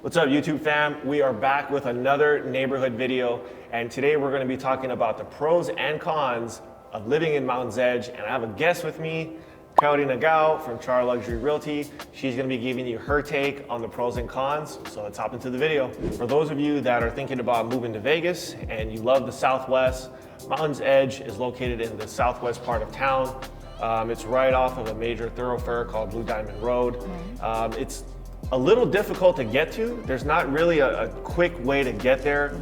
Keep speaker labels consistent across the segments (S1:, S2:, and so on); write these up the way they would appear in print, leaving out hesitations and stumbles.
S1: What's up, YouTube fam? We are back with another neighborhood video, and today we're going to be talking about the pros and cons of living in Mountain's Edge. And I have a guest with me, Kaori Nagao from Char Luxury Realty. She's going to be giving you her take on the pros and cons. So let's hop into the video. For those of you that are thinking about moving to Vegas and you love the Southwest, Mountain's Edge is located in the southwest part of town. It's right off of a major thoroughfare called Blue Diamond Road. It's a little difficult to get to. There's not really a quick way to get there.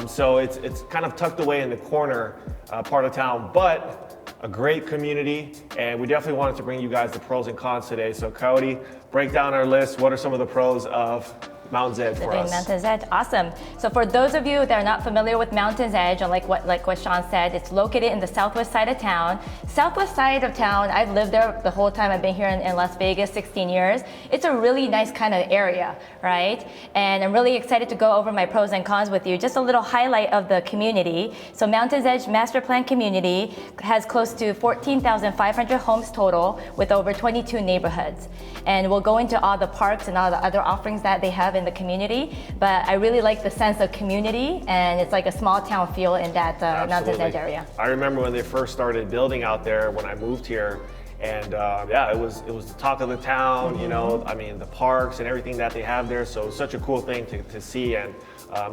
S1: So it's kind of tucked away in the corner part of town, but a great community, and we definitely wanted to bring you guys the pros and cons today. So Kaori, break down our list. What are some of the pros of Mountain's Edge for us?
S2: Mountain's Edge, awesome. So for those of you that are not familiar with Mountain's Edge, and like what Sean said, it's located in the southwest side of town. Southwest side of town, I've lived there the whole time I've been here in Las Vegas, 16 years. It's a really nice kind of area, right? And I'm really excited to go over my pros and cons with you. Just a little highlight of the community. So Mountain's Edge Master Plan Community has close to 14,500 homes total with over 22 neighborhoods. And we'll go into all the parks and all the other offerings that they have in the community, but I really like the sense of community, and it's like a small town feel in that Mountain's Edge area.
S1: I remember when they first started building out there when I moved here, and yeah, it was the talk of the town. You know, I mean, the parks and everything that they have there. So it's such a cool thing to see, and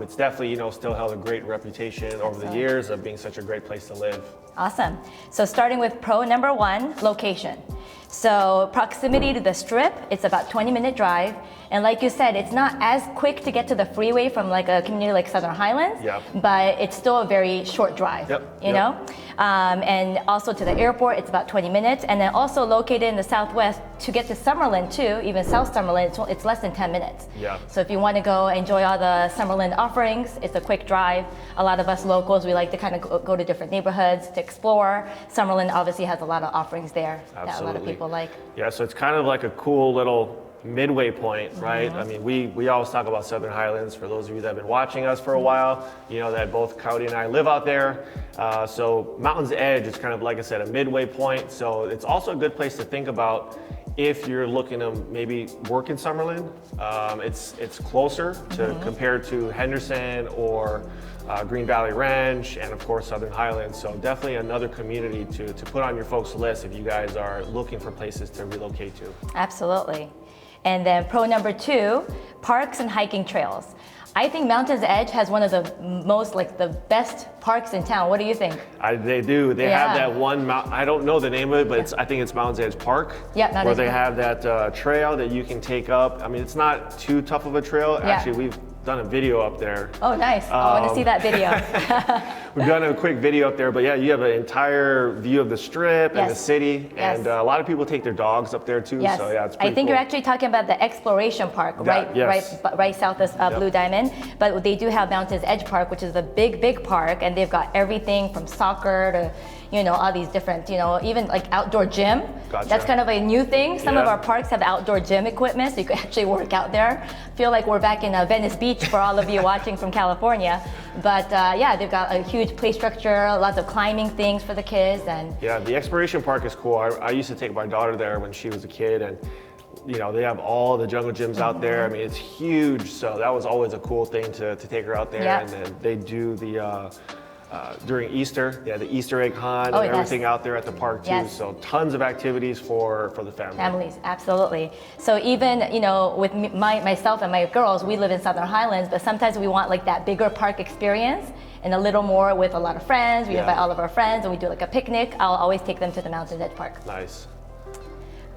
S1: it's definitely still held a great reputation over the years of being such a great place to live.
S2: Awesome. So starting with pro number one, location. So proximity to the strip, it's about 20-minute drive. And like you said, it's not as quick to get to the freeway from like a community like Southern Highlands, but it's still a very short drive, you know? And also to the airport, it's about 20 minutes. And then also located in the southwest, to get to Summerlin too, even South Summerlin, it's less than 10 minutes. So if you want to go enjoy all the Summerlin offerings, it's a quick drive. A lot of us locals, we like to kind of go to different neighborhoods to explore. Summerlin obviously has a lot of offerings there that a lot of people like.
S1: Yeah, so it's kind of like a cool little midway point, right? I mean, we always talk about Southern Highlands. For those of you that have been watching us for a while, you know that both Kaori and I live out there. So Mountain's Edge is kind of, like I said, a midway point. So it's also a good place to think about if you're looking to maybe work in Summerlin. It's closer to compared to Henderson or Green Valley Ranch, and of course Southern Highlands. So definitely another community to put on your folks' list if you guys are looking for places to relocate to. Absolutely.
S2: And then pro number two, parks and hiking trails. I think Mountain's Edge has one of the most, like the best parks in town. What do you think?
S1: They do. They have that one, I don't know the name of it, but I think it's Mountain's Edge Park. Where they have that trail that you can take up. I mean, it's not too tough of a trail. Actually, we've done a video up there.
S2: Oh, nice. I want to see that video.
S1: We've done a quick video up there, but yeah, you have an entire view of the strip and the city, and a lot of people take their dogs up there too. So yeah, it's pretty
S2: I think
S1: cool.
S2: you're actually talking about the Exploration Park, right south of Blue Diamond. But they do have Mountain's Edge Park, which is a big park, and they've got everything from soccer to all these different, even like outdoor gym. That's kind of a new thing. Some of our parks have outdoor gym equipment, so you can actually work out there. Feel like we're back in Venice Beach for all of you watching from California. But yeah, they've got a huge play structure, lots of climbing things for the kids. And
S1: yeah, the Exploration Park is cool. I used to take my daughter there when she was a kid, and they have all the jungle gyms out there. I mean, it's huge, so that was always a cool thing to take her out there. And then they do the during Easter, the Easter egg hunt and everything out there at the park too. So tons of activities for the family.
S2: Families, absolutely. So even with myself and my girls, we live in Southern Highlands, but sometimes we want like that bigger park experience and a little more with a lot of friends. We invite all of our friends and we do like a picnic. I'll always take them to the Mountain's Edge Park.
S1: Nice.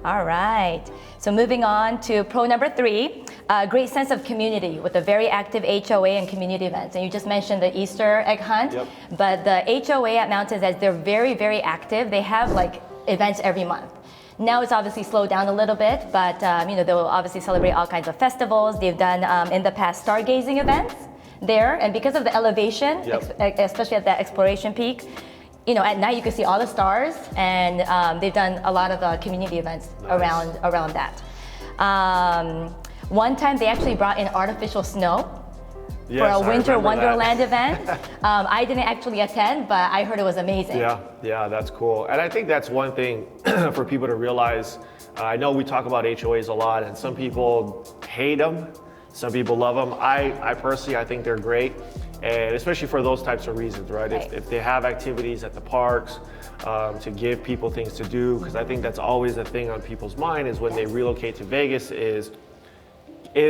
S2: All right, so moving on to pro number three, a great sense of community with a very active HOA and community events. And you just mentioned the Easter egg hunt, but the HOA at Mountain's Edge, they're very active. They have like events every month. Now it's obviously slowed down a little bit, but they'll obviously celebrate all kinds of festivals. They've done in the past stargazing events there, and because of the elevation, especially at that exploration peak, at night you can see all the stars, and they've done a lot of community events around that. One time they actually brought in artificial snow for a winter wonderland event. I didn't actually attend, but I heard it was amazing.
S1: Yeah, that's cool. And I think that's one thing for people to realize. I know we talk about HOAs a lot, and some people hate them. Some people love them. I personally, I think they're great. And especially for those types of reasons, right? If they have activities at the parks to give people things to do, because I think that's always a thing on people's mind is when they relocate to Vegas is,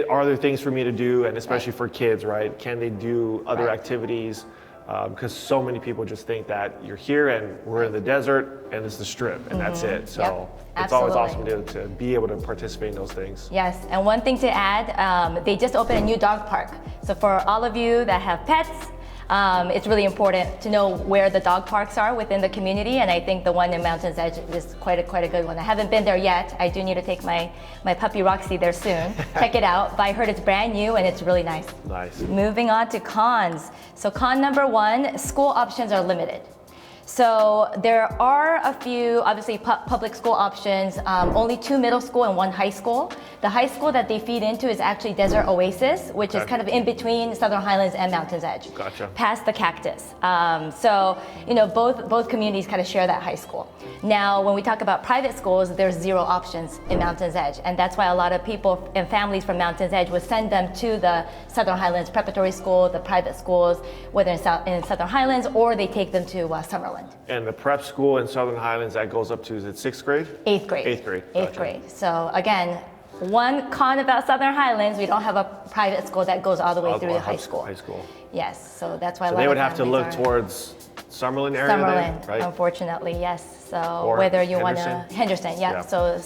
S1: are there things for me to do? And especially for kids, right? Can they do other activities? Because so many people just think that you're here and we're in the desert and it's the strip and that's it. So it's always awesome to be able to participate in those things.
S2: Yes, and one thing to add, they just opened a new dog park. So for all of you that have pets, it's really important to know where the dog parks are within the community, and I think the one in Mountain's Edge is quite a good one. I haven't been there yet. I do need to take my puppy Roxy there soon. Check it out. But I heard it's brand new and it's really nice.
S1: Nice.
S2: Moving on to cons. So con number one, school options are limited. So there are a few, obviously, public school options, only 2 middle school and 1 high school. The high school that they feed into is actually Desert Oasis, which is kind of in between Southern Highlands and Mountain's Edge.
S1: Gotcha.
S2: Past the Cactus. So, you know, both communities kind of share that high school. Now, when we talk about private schools, there's 0 options in Mountain's Edge. And that's why a lot of people and families from Mountain's Edge would send them to the Southern Highlands Preparatory School, the private schools, whether in Southern Highlands, or they take them to Summerlin.
S1: And the prep school in Southern Highlands, that goes up to, is it 6th grade?
S2: 8th grade.
S1: 8th grade.
S2: Gotcha. 8th grade. So again, one con about Southern Highlands, we don't have a private school that goes all the way through the high school.
S1: High school.
S2: Yes, so that's why
S1: so
S2: a lot
S1: they would
S2: of
S1: have to look towards Summerlin area
S2: Summerlin,
S1: then, right?
S2: Unfortunately, yes. So
S1: or
S2: whether you want to Henderson, yeah. So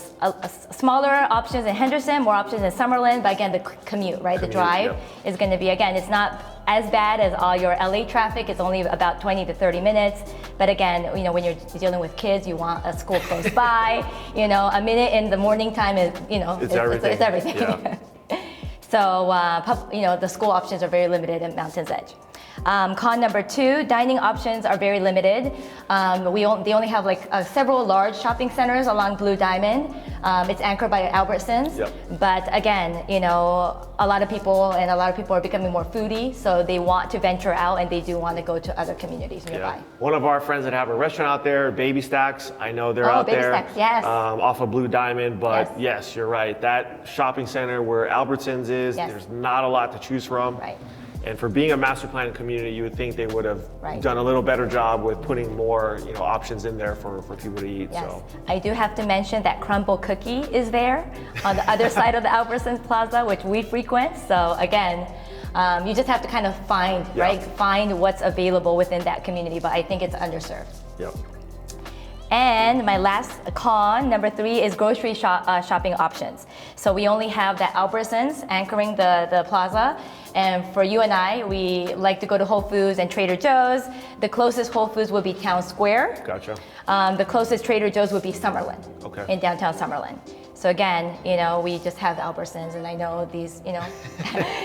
S2: smaller options in Henderson, more options in Summerlin, but again, the commute, right? The drive is going to be, again, it's not as bad as all your LA traffic. It's only about 20 to 30 minutes. But again, you know, when you're dealing with kids, you want a school close by. You know, a minute in the morning time is, you know, it's everything. It's everything. Yeah. So, you know, the school options are very limited in Mountain's Edge. Con number 2, dining options are very limited. They only have like several large shopping centers along Blue Diamond. It's anchored by Albertsons. But again, you know, a lot of people are becoming more foodie, so they want to venture out and they do want to go to other communities nearby.
S1: One of our friends that have a restaurant out there, Baby Stacks, I know they're out there.
S2: Baby Stacks, yes.
S1: Off of Blue Diamond, but yes, you're right. That shopping center where Albertsons is, there's not a lot to choose from.
S2: Right.
S1: And for being a master plan community, you would think they would have done a little better job with putting more, you know, options in there for people to eat.
S2: Yes.
S1: So
S2: I do have to mention that Crumble Cookie is there on the other side of the Albertsons Plaza, which we frequent. So again, you just have to kind of find, find what's available within that community, but I think it's underserved.
S1: Yep.
S2: And my last con, number 3, is grocery shopping options. So we only have the Albertsons anchoring the plaza. And for you and I, we like to go to Whole Foods and Trader Joe's. The closest Whole Foods would be Town Square.
S1: Gotcha.
S2: The closest Trader Joe's would be Summerlin, in downtown Summerlin. So again, you know, we just have Albertsons, and I know these, you know,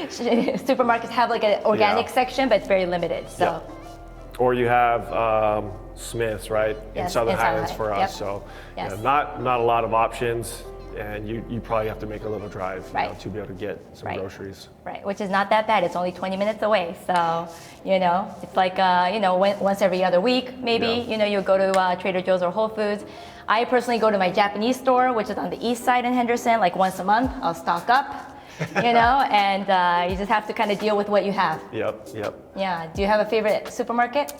S2: supermarkets have like an organic section, but it's very limited. So.
S1: Or you have Smith's, right, in Southern Highlands for us. So you know, not a lot of options, and you probably have to make a little drive you know, to be able to get some groceries. Right,
S2: which is not that bad. It's only 20 minutes away. So, you know, it's like, you know, once every other week, maybe, you know, you go to Trader Joe's or Whole Foods. I personally go to my Japanese store, which is on the east side in Henderson, like once a month. I'll stock up. You know, and you just have to kind of deal with what you have.
S1: Yep.
S2: Yeah. Do you have a favorite supermarket?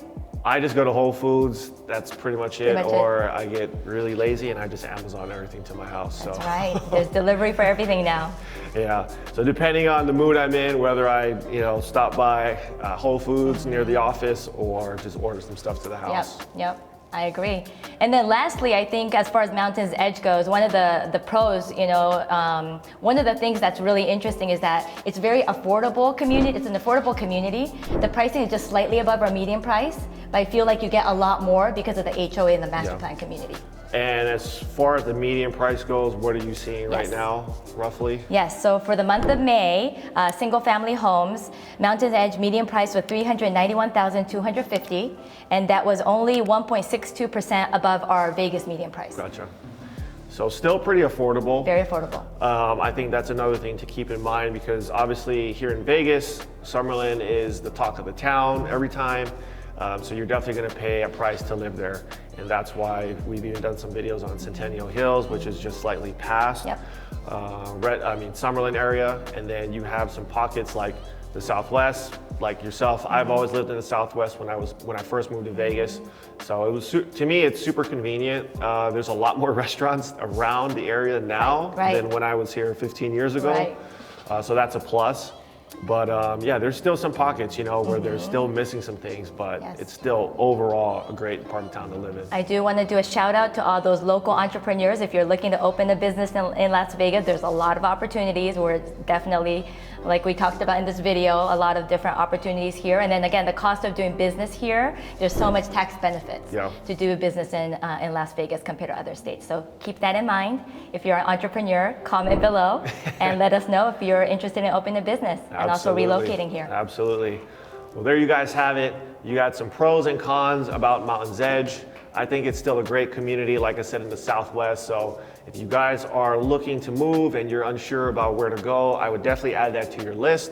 S1: I just go to Whole Foods. That's pretty much it. Or I get really lazy and I just Amazon everything to my house.
S2: That's right. There's delivery for everything now.
S1: Yeah. So depending on the mood I'm in, whether I, you know, stop by Whole Foods near the office or just order some stuff to the house.
S2: Yep. I agree. And then lastly, I think as far as Mountain's Edge goes, one of the pros, you know, one of the things that's really interesting is that it's very affordable community. It's an affordable community. The pricing is just slightly above our median price, but I feel like you get a lot more because of the HOA and the master plan community.
S1: And as far as the median price goes, what are you seeing right now, roughly?
S2: Yes, so for the month of May, single family homes, Mountain's Edge median price was $391,250, and that was only 1.62% above our Vegas median price.
S1: Gotcha. So still pretty affordable.
S2: Very affordable.
S1: I think that's another thing to keep in mind because obviously here in Vegas, Summerlin is the talk of the town every time. So you're definitely going to pay a price to live there. And that's why we've even done some videos on Centennial Hills, which is just slightly past Summerlin area. And then you have some pockets like the Southwest, like yourself. I've always lived in the Southwest when I first moved to Vegas. So it was, to me, it's super convenient. There's a lot more restaurants around the area now than when I was here 15 years ago. So that's a plus. But yeah, there's still some pockets, where they're still missing some things, but it's still overall a great part of town to live in.
S2: I do want to do a shout out to all those local entrepreneurs. If you're looking to open a business in Las Vegas, there's a lot of opportunities. We're definitely, like we talked about in this video, a lot of different opportunities here. And then again, the cost of doing business here, there's so much tax benefits to do business in Las Vegas compared to other states. So keep that in mind. If you're an entrepreneur, comment below and let us know if you're interested in opening a business and also relocating here.
S1: Absolutely. Well, there you guys have it. You got some pros and cons about Mountain's Edge. I think it's still a great community, like I said, in the Southwest. So if you guys are looking to move and you're unsure about where to go, I would definitely add that to your list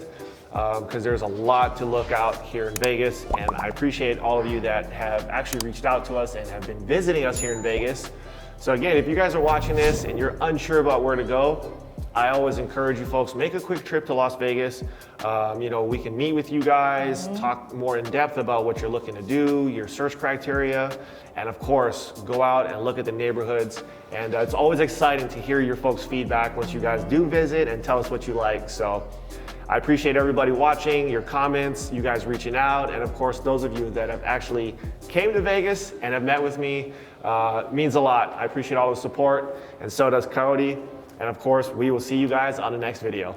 S1: because there's a lot to look out here in Vegas. And I appreciate all of you that have actually reached out to us and have been visiting us here in Vegas. So again, if you guys are watching this and you're unsure about where to go, I always encourage you folks, make a quick trip to Las Vegas. We can meet with you guys, talk more in depth about what you're looking to do, your search criteria, and of course, go out and look at the neighborhoods. And it's always exciting to hear your folks' feedback once you guys do visit and tell us what you like. So I appreciate everybody watching, your comments, you guys reaching out, and of course, those of you that have actually came to Vegas and have met with me, means a lot. I appreciate all the support, and so does Kaori. And of course, we will see you guys on the next video.